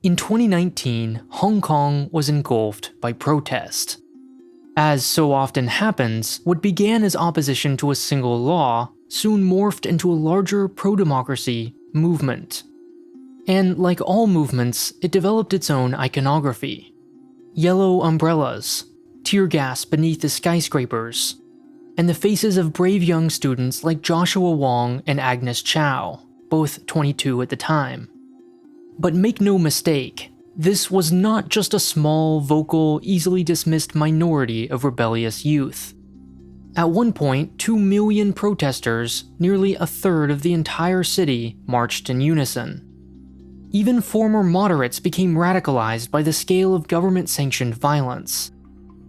In 2019, Hong Kong was engulfed by protest. As so often happens, what began as opposition to a single law soon morphed into a larger pro-democracy movement. And like all movements, it developed its own iconography. Yellow umbrellas, tear gas beneath the skyscrapers, and the faces of brave young students like Joshua Wong and Agnes Chow, both 22 at the time. But make no mistake, this was not just a small, vocal, easily dismissed minority of rebellious youth. At one point, 2 million protesters, nearly a third of the entire city, marched in unison. Even former moderates became radicalized by the scale of government-sanctioned violence.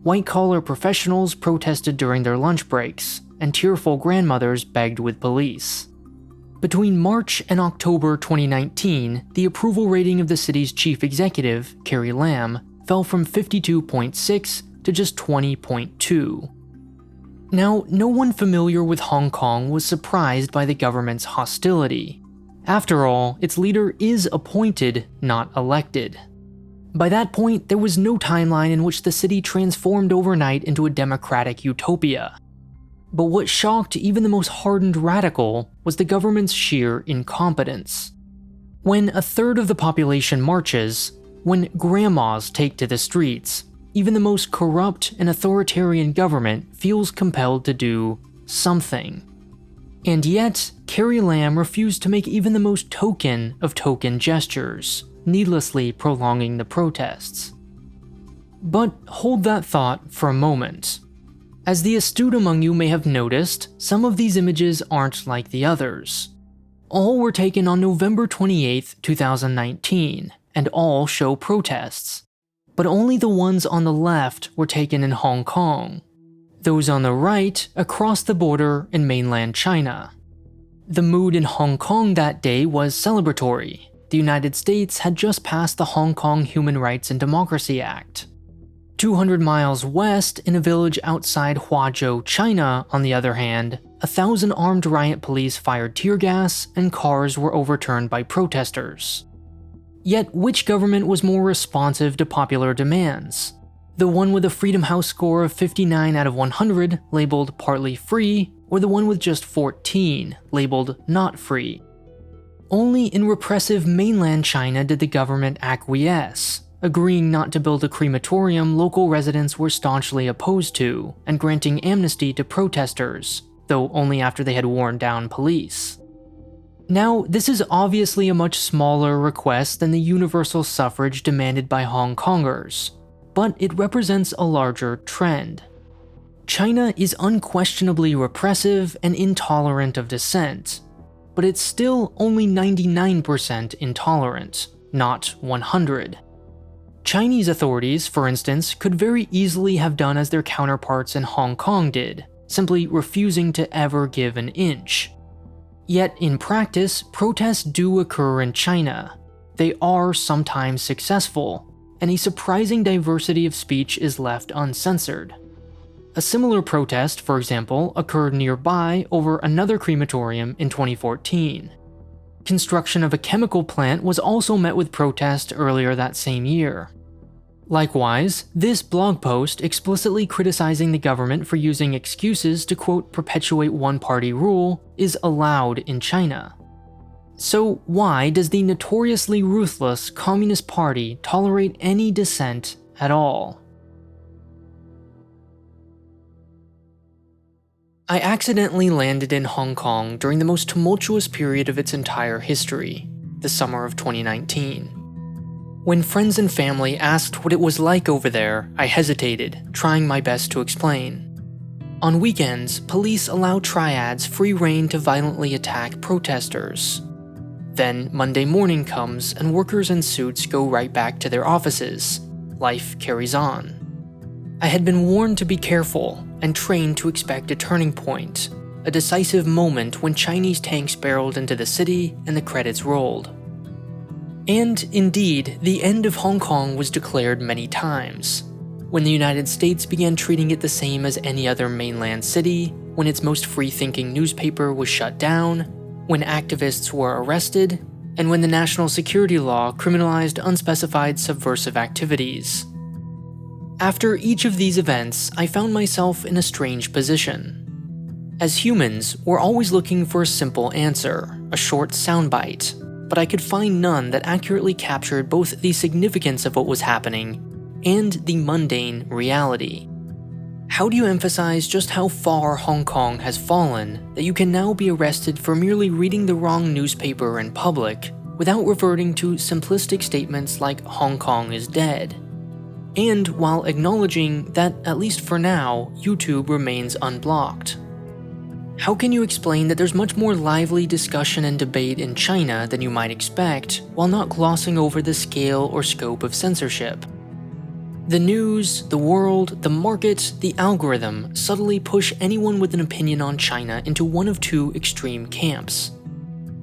White-collar professionals protested during their lunch breaks, and tearful grandmothers begged with police. Between March and October 2019, the approval rating of the city's chief executive, Carrie Lam, fell from 52.6 to just 20.2. Now, no one familiar with Hong Kong was surprised by the government's hostility. After all, its leader is appointed, not elected. By that point, there was no timeline in which the city transformed overnight into a democratic utopia. But what shocked even the most hardened radical was the government's sheer incompetence. When a third of the population marches, when grandmas take to the streets, even the most corrupt and authoritarian government feels compelled to do something. And yet, Carrie Lam refused to make even the most token of token gestures, needlessly prolonging the protests. But hold that thought for a moment. As the astute among you may have noticed, some of these images aren't like the others. All were taken on November 28, 2019, and all show protests. But only the ones on the left were taken in Hong Kong. Those on the right across the border in mainland China. The mood in Hong Kong that day was celebratory. The United States had just passed the Hong Kong Human Rights and Democracy Act. 200 miles west, in a village outside Huazhou, China, on the other hand, 1,000 armed riot police fired tear gas and cars were overturned by protesters. Yet which government was more responsive to popular demands? The one with a Freedom House score of 59 out of 100, labeled partly free, or the one with just 14, labeled not free? Only in repressive mainland China did the government acquiesce, agreeing not to build a crematorium local residents were staunchly opposed to, and granting amnesty to protesters, though only after they had worn down police. Now, this is obviously a much smaller request than the universal suffrage demanded by Hong Kongers, but it represents a larger trend. China is unquestionably repressive and intolerant of dissent, but it's still only 99% intolerant, not 100%. Chinese authorities, for instance, could very easily have done as their counterparts in Hong Kong did, simply refusing to ever give an inch. Yet in practice, protests do occur in China. They are sometimes successful, and a surprising diversity of speech is left uncensored. A similar protest, for example, occurred nearby over another crematorium in 2014. Construction of a chemical plant was also met with protest earlier that same year. Likewise, this blog post explicitly criticizing the government for using excuses to quote perpetuate one-party rule is allowed in China. So why does the notoriously ruthless Communist Party tolerate any dissent at all? I accidentally landed in Hong Kong during the most tumultuous period of its entire history, the summer of 2019. When friends and family asked what it was like over there, I hesitated, trying my best to explain. On weekends, police allow triads free rein to violently attack protesters. Then Monday morning comes and workers in suits go right back to their offices. Life carries on. I had been warned to be careful and trained to expect a turning point, a decisive moment when Chinese tanks barreled into the city and the credits rolled. And indeed, the end of Hong Kong was declared many times. When the United States began treating it the same as any other mainland city, when its most free-thinking newspaper was shut down, when activists were arrested, and when the national security law criminalized unspecified subversive activities. After each of these events, I found myself in a strange position. As humans, we're always looking for a simple answer, a short soundbite, but I could find none that accurately captured both the significance of what was happening and the mundane reality. How do you emphasize just how far Hong Kong has fallen that you can now be arrested for merely reading the wrong newspaper in public without reverting to simplistic statements like Hong Kong is dead? And while acknowledging that, at least for now, YouTube remains unblocked. How can you explain that there's much more lively discussion and debate in China than you might expect, while not glossing over the scale or scope of censorship? The news, the world, the market, the algorithm subtly push anyone with an opinion on China into one of two extreme camps.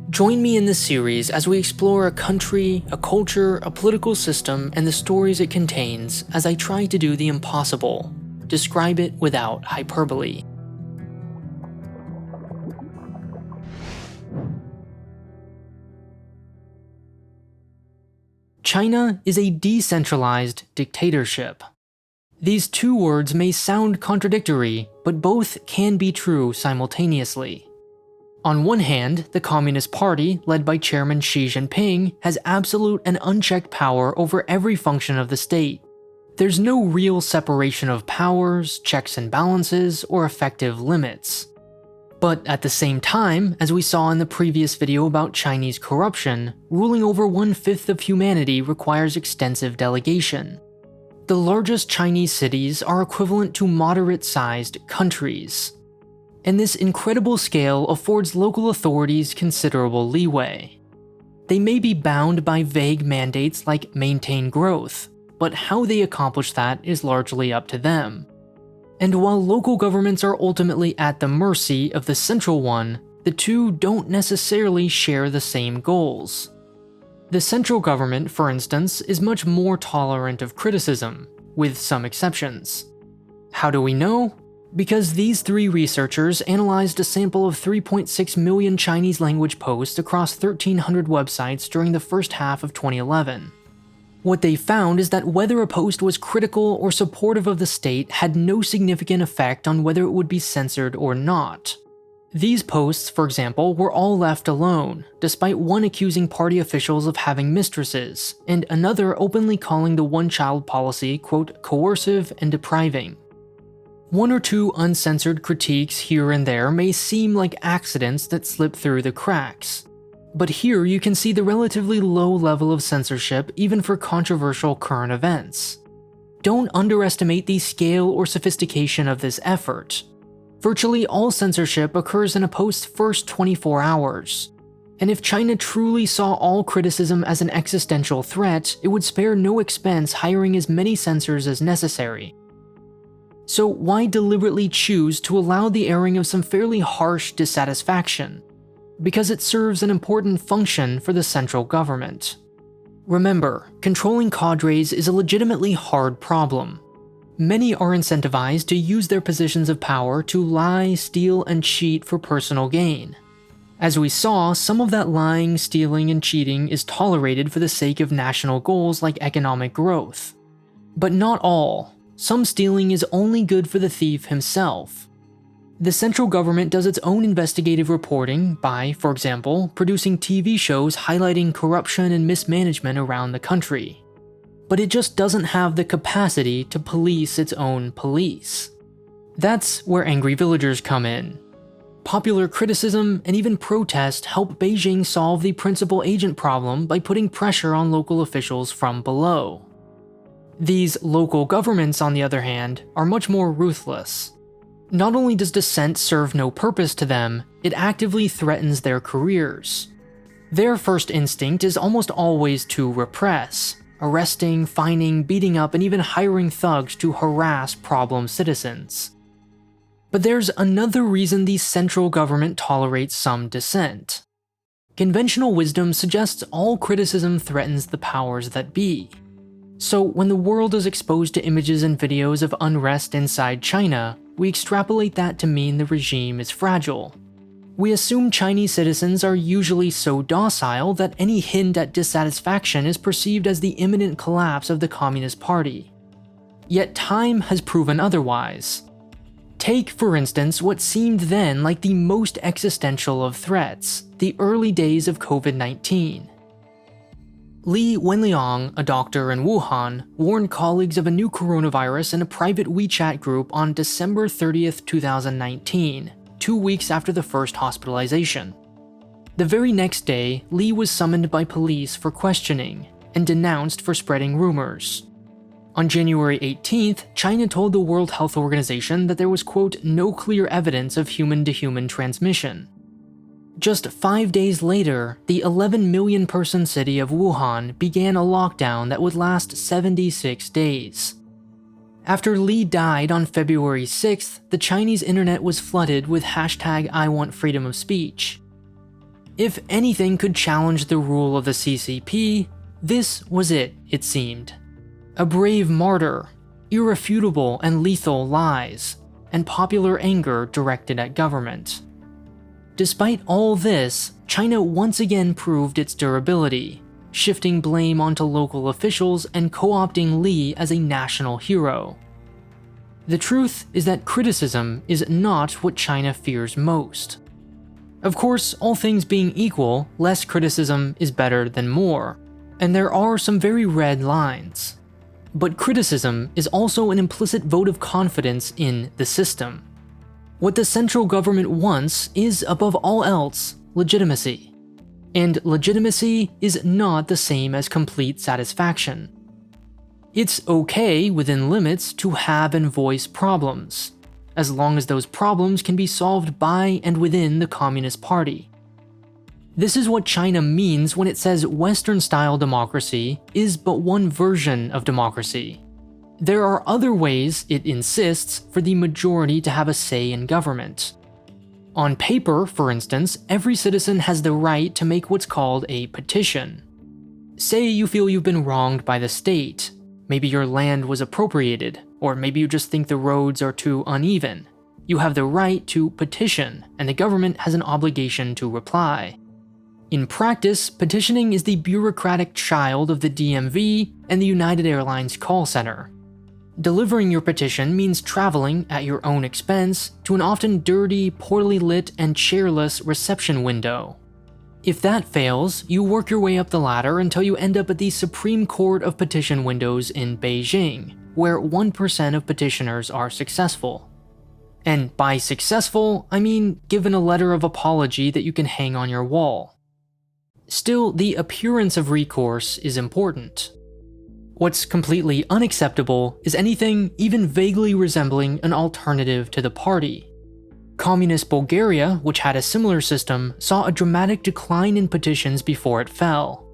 Join me in this series as we explore a country, a culture, a political system, and the stories it contains as I try to do the impossible, describe it without hyperbole. China is a decentralized dictatorship. These two words may sound contradictory, but both can be true simultaneously. On one hand, the Communist Party, led by Chairman Xi Jinping, has absolute and unchecked power over every function of the state. There's no real separation of powers, checks and balances, or effective limits. But at the same time, as we saw in the previous video about Chinese corruption, ruling over 1/5 of humanity requires extensive delegation. The largest Chinese cities are equivalent to moderate-sized countries. And this incredible scale affords local authorities considerable leeway. They may be bound by vague mandates like maintain growth, but how they accomplish that is largely up to them. And while local governments are ultimately at the mercy of the central one, the two don't necessarily share the same goals. The central government, for instance, is much more tolerant of criticism, with some exceptions. How do we know? Because these three researchers analyzed a sample of 3.6 million Chinese language posts across 1,300 websites during the first half of 2011. What they found is that whether a post was critical or supportive of the state had no significant effect on whether it would be censored or not. These posts, for example, were all left alone, despite one accusing party officials of having mistresses, and another openly calling the one-child policy, quote, coercive and depriving. One or two uncensored critiques here and there may seem like accidents that slip through the cracks. But here you can see the relatively low level of censorship even for controversial current events. Don't underestimate the scale or sophistication of this effort. Virtually all censorship occurs in a post's first 24 hours. And if China truly saw all criticism as an existential threat, it would spare no expense hiring as many censors as necessary. So why deliberately choose to allow the airing of some fairly harsh dissatisfaction? Because it serves an important function for the central government. Remember, controlling cadres is a legitimately hard problem. Many are incentivized to use their positions of power to lie, steal, and cheat for personal gain. As we saw, some of that lying, stealing, and cheating is tolerated for the sake of national goals like economic growth. But not all. Some stealing is only good for the thief himself. The central government does its own investigative reporting by, for example, producing TV shows highlighting corruption and mismanagement around the country. But it just doesn't have the capacity to police its own police. That's where angry villagers come in. Popular criticism and even protest help Beijing solve the principal agent problem by putting pressure on local officials from below. These local governments, on the other hand, are much more ruthless. Not only does dissent serve no purpose to them, it actively threatens their careers. Their first instinct is almost always to repress, arresting, fining, beating up, and even hiring thugs to harass problem citizens. But there's another reason the central government tolerates some dissent. Conventional wisdom suggests all criticism threatens the powers that be. So when the world is exposed to images and videos of unrest inside China, we extrapolate that to mean the regime is fragile. We assume Chinese citizens are usually so docile that any hint at dissatisfaction is perceived as the imminent collapse of the Communist Party. Yet time has proven otherwise. Take, for instance, what seemed then like the most existential of threats, the early days of COVID-19. Li Wenliang, a doctor in Wuhan, warned colleagues of a new coronavirus in a private WeChat group on December 30th, 2019, 2 weeks after the first hospitalization. The very next day, Li was summoned by police for questioning and denounced for spreading rumors. On January 18th, China told the World Health Organization that there was, quote, no clear evidence of human-to-human transmission. Just 5 days later, the 11 million person city of Wuhan began a lockdown that would last 76 days. After Li died on February 6th, the Chinese internet was flooded with hashtag I want freedom of speech. If anything could challenge the rule of the CCP, this was it seemed. A brave martyr, irrefutable and lethal lies, and popular anger directed at government. Despite all this, China once again proved its durability, shifting blame onto local officials and co-opting Li as a national hero. The truth is that criticism is not what China fears most. Of course, all things being equal, less criticism is better than more, and there are some very red lines. But criticism is also an implicit vote of confidence in the system. What the central government wants is, above all else, legitimacy. And legitimacy is not the same as complete satisfaction. It's okay, within limits, to have and voice problems, as long as those problems can be solved by and within the Communist Party. This is what China means when it says Western-style democracy is but one version of democracy. There are other ways, it insists, for the majority to have a say in government. On paper, for instance, every citizen has the right to make what's called a petition. Say you feel you've been wronged by the state. Maybe your land was appropriated, or maybe you just think the roads are too uneven. You have the right to petition, and the government has an obligation to reply. In practice, petitioning is the bureaucratic child of the DMV and the United Airlines call center. Delivering your petition means traveling, at your own expense, to an often dirty, poorly lit, and chairless reception window. If that fails, you work your way up the ladder until you end up at the Supreme Court of Petition windows in Beijing, where 1% of petitioners are successful. And by successful, I mean given a letter of apology that you can hang on your wall. Still, the appearance of recourse is important. What's completely unacceptable is anything even vaguely resembling an alternative to the party. Communist Bulgaria, which had a similar system, saw a dramatic decline in petitions before it fell.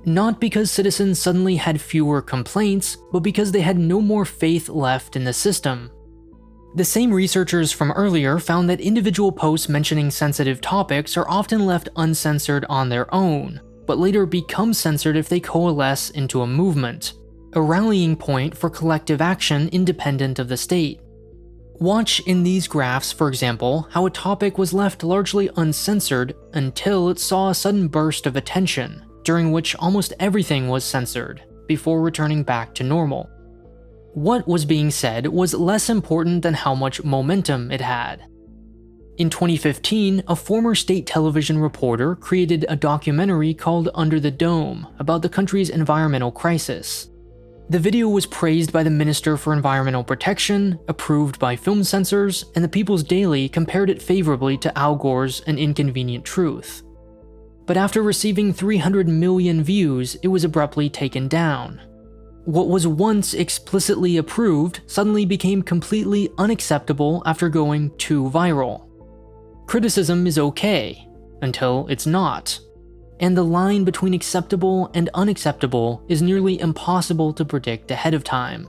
Not because citizens suddenly had fewer complaints, but because they had no more faith left in the system. The same researchers from earlier found that individual posts mentioning sensitive topics are often left uncensored on their own, but later become censored if they coalesce into a movement, a rallying point for collective action independent of the state. Watch in these graphs, for example, how a topic was left largely uncensored until it saw a sudden burst of attention, during which almost everything was censored, before returning back to normal. What was being said was less important than how much momentum it had. In 2015, a former state television reporter created a documentary called Under the Dome about the country's environmental crisis. The video was praised by the Minister for Environmental Protection, approved by film censors, and the People's Daily compared it favorably to Al Gore's An Inconvenient Truth. But after receiving 300 million views, it was abruptly taken down. What was once explicitly approved suddenly became completely unacceptable after going too viral. Criticism is okay, until it's not. And the line between acceptable and unacceptable is nearly impossible to predict ahead of time.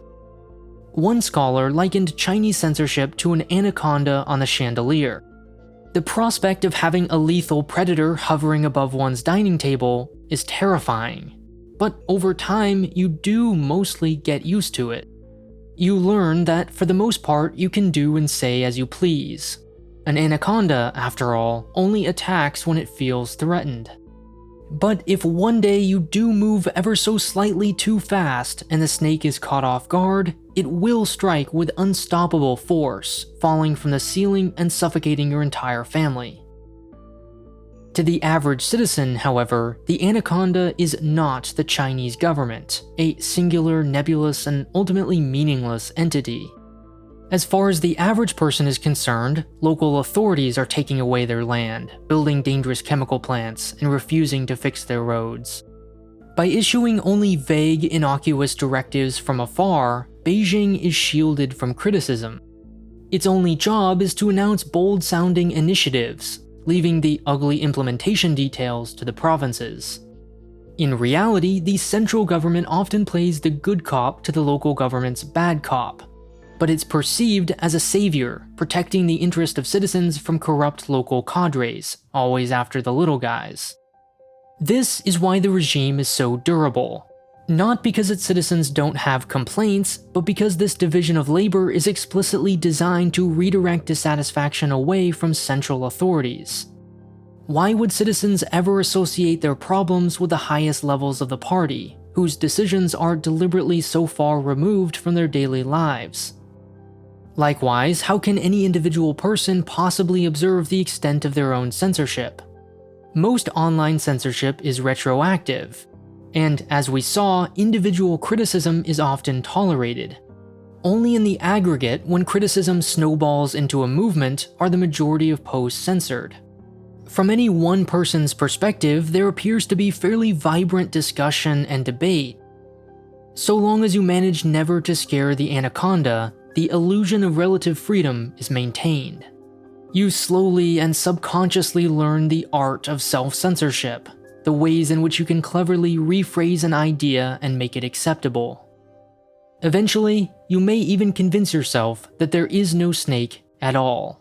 One scholar likened Chinese censorship to an anaconda on the chandelier. The prospect of having a lethal predator hovering above one's dining table is terrifying. But over time, you do mostly get used to it. You learn that, for the most part, you can do and say as you please. An anaconda, after all, only attacks when it feels threatened. But if one day you do move ever so slightly too fast and the snake is caught off guard, it will strike with unstoppable force, falling from the ceiling and suffocating your entire family. To the average citizen, however, the anaconda is not the Chinese government, a singular, nebulous, and ultimately meaningless entity. As far as the average person is concerned, local authorities are taking away their land, building dangerous chemical plants, and refusing to fix their roads. By issuing only vague, innocuous directives from afar, Beijing is shielded from criticism. Its only job is to announce bold-sounding initiatives, leaving the ugly implementation details to the provinces. In reality, the central government often plays the good cop to the local government's bad cop, but it's perceived as a savior, protecting the interest of citizens from corrupt local cadres, always after the little guys. This is why the regime is so durable. Not because its citizens don't have complaints, but because this division of labor is explicitly designed to redirect dissatisfaction away from central authorities. Why would citizens ever associate their problems with the highest levels of the party, whose decisions are deliberately so far removed from their daily lives? Likewise, how can any individual person possibly observe the extent of their own censorship? Most online censorship is retroactive, and as we saw, individual criticism is often tolerated. Only in the aggregate, when criticism snowballs into a movement, are the majority of posts censored. From any one person's perspective, there appears to be fairly vibrant discussion and debate. So long as you manage never to scare the anaconda, the illusion of relative freedom is maintained. You slowly and subconsciously learn the art of self-censorship, the ways in which you can cleverly rephrase an idea and make it acceptable. Eventually, you may even convince yourself that there is no snake at all.